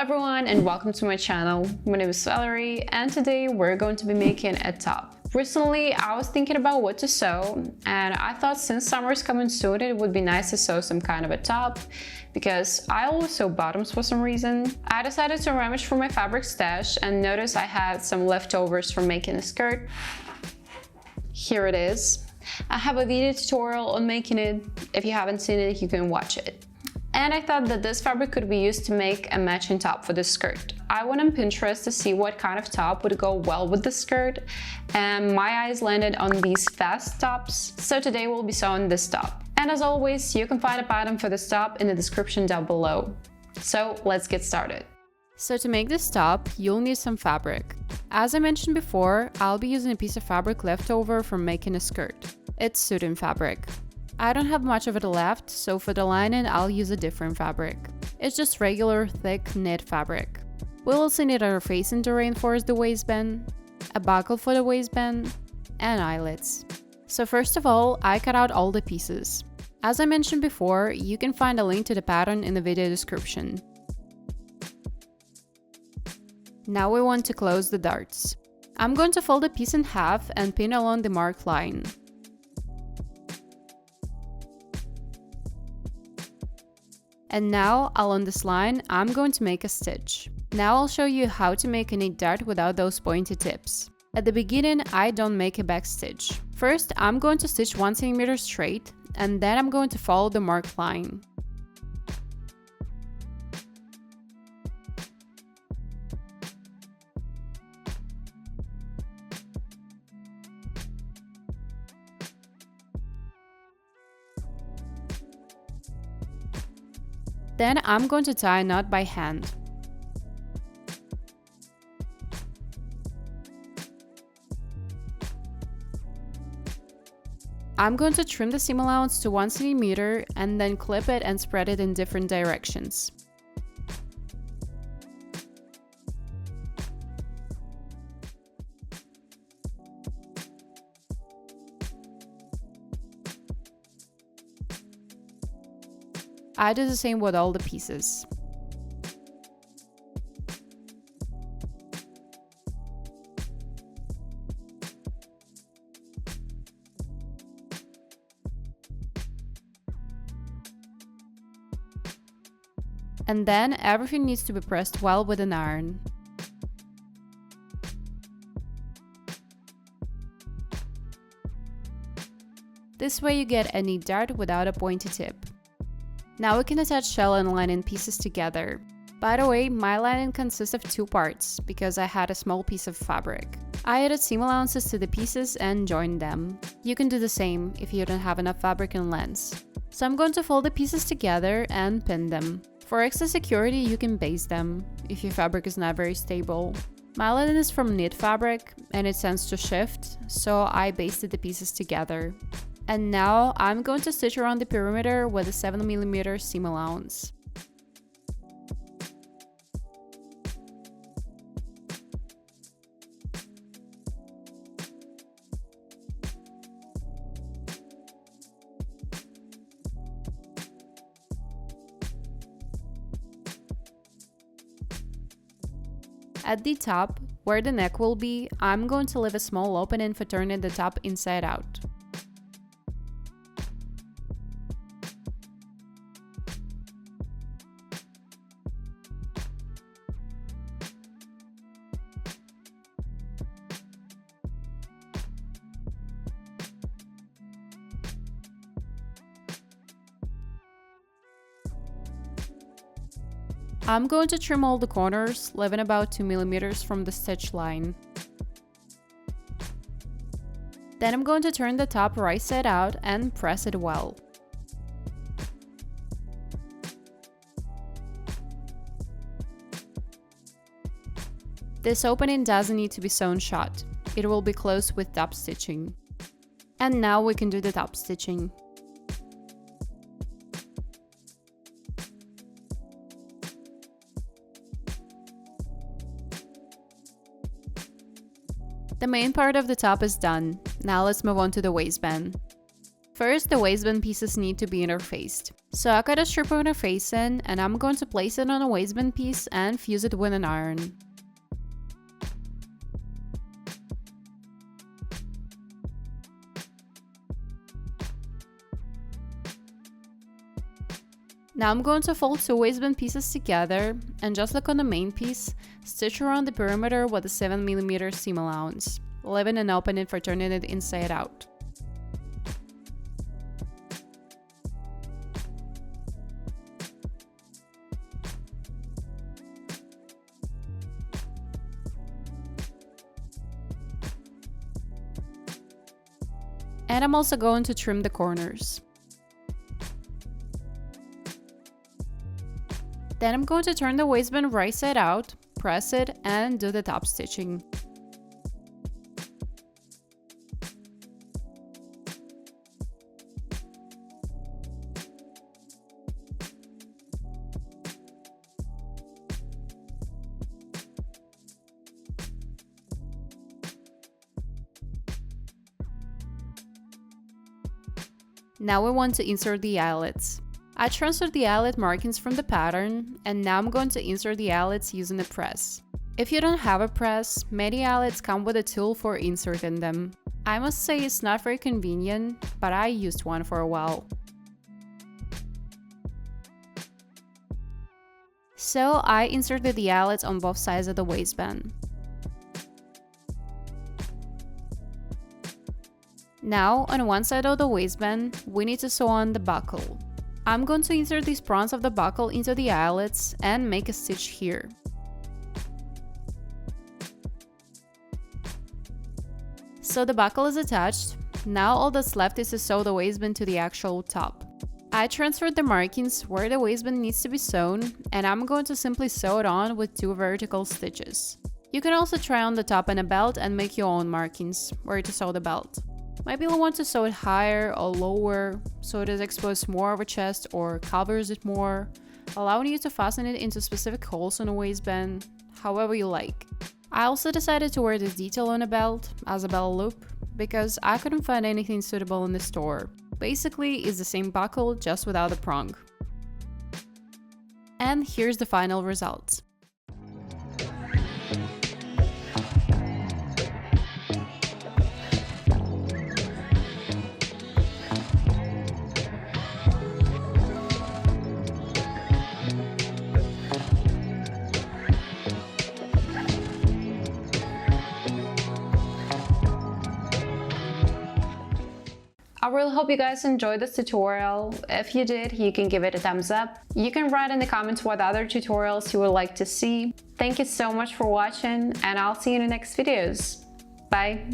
everyone and welcome to my channel. My name is Valerie and today we're going to be making a top. Recently I was thinking about what to sew and I thought since summer is coming soon it would be nice to sew some kind of a top because I always sew bottoms for some reason. I decided to rummage for my fabric stash and noticed I had some leftovers from making a skirt. Here it is. I have a video tutorial on making it. If you haven't seen it, you can watch it. And I thought that this fabric could be used to make a matching top for this skirt. I went on Pinterest to see what kind of top would go well with the skirt, and my eyes landed on these fast tops. So today we'll be sewing this top. And as always, you can find a pattern for this top in the description down below. So let's get started. So to make this top, you'll need some fabric. As I mentioned before, I'll be using a piece of fabric left over from making a skirt. It's Sudan fabric. I don't have much of it left, so for the lining I'll use a different fabric. It's just regular thick knit fabric. We'll also need a facing to reinforce the waistband, a buckle for the waistband, and eyelets. So first of all, I cut out all the pieces. As I mentioned before, you can find a link to the pattern in the video description. Now we want to close the darts. I'm going to fold the piece in half and pin along the marked line. And now, along this line, I'm going to make a stitch. Now I'll show you how to make a knit dart without those pointy tips. At the beginning, I don't make a back stitch. First, I'm going to stitch 1 cm straight, and then I'm going to follow the marked line. Then I'm going to tie a knot by hand. I'm going to trim the seam allowance to 1 cm and then clip it and spread it in different directions. I do the same with all the pieces. And then everything needs to be pressed well with an iron. This way you get a knit dart without a pointy tip. Now we can attach shell and lining pieces together. By the way, my lining consists of 2 parts, because I had a small piece of fabric. I added seam allowances to the pieces and joined them. You can do the same if you don't have enough fabric and lengths. So I'm going to fold the pieces together and pin them. For extra security, you can baste them, if your fabric is not very stable. My lining is from knit fabric, and it tends to shift, so I basted the pieces together. And now I'm going to stitch around the perimeter with a 7 mm seam allowance. At the top, where the neck will be, I'm going to leave a small opening for turning the top inside out. I'm going to trim all the corners, leaving about 2 mm from the stitch line. Then I'm going to turn the top right side out and press it well. This opening doesn't need to be sewn shut, it will be closed with top stitching. And now we can do the top stitching. The main part of the top is done. Now let's move on to the waistband. First, the waistband pieces need to be interfaced. So I cut a strip of interfacing and I'm going to place it on a waistband piece and fuse it with an iron. Now I'm going to fold 2 waistband pieces together and just like on the main piece, stitch around the perimeter with a 7mm seam allowance, leaving an opening for turning it inside out. And I'm also going to trim the corners. Then I'm going to turn the waistband right side out, press it, and do the top stitching. Now we want to insert the eyelets. I transferred the eyelet markings from the pattern, and now I'm going to insert the eyelets using a press. If you don't have a press, many eyelets come with a tool for inserting them. I must say it's not very convenient, but I used one for a while. So I inserted the eyelets on both sides of the waistband. Now, on one side of the waistband, we need to sew on the buckle. I'm going to insert the prongs of the buckle into the eyelets and make a stitch here. So the buckle is attached. Now all that's left is to sew the waistband to the actual top. I transferred the markings where the waistband needs to be sewn, and I'm going to simply sew it on with 2 vertical stitches. You can also try on the top and a belt and make your own markings where to sew the belt. Maybe you'll want to sew it higher or lower so it is exposed more of a chest or covers it more, allowing you to fasten it into specific holes on the waistband, however you like. I also decided to wear this detail on a belt as a belt loop because I couldn't find anything suitable in the store. Basically, it's the same buckle just without the prong. And here's the final result. I really hope you guys enjoyed this tutorial. If you did, you can give it a thumbs up. You can write in the comments what other tutorials you would like to see. Thank you so much for watching, and I'll see you in the next videos. Bye!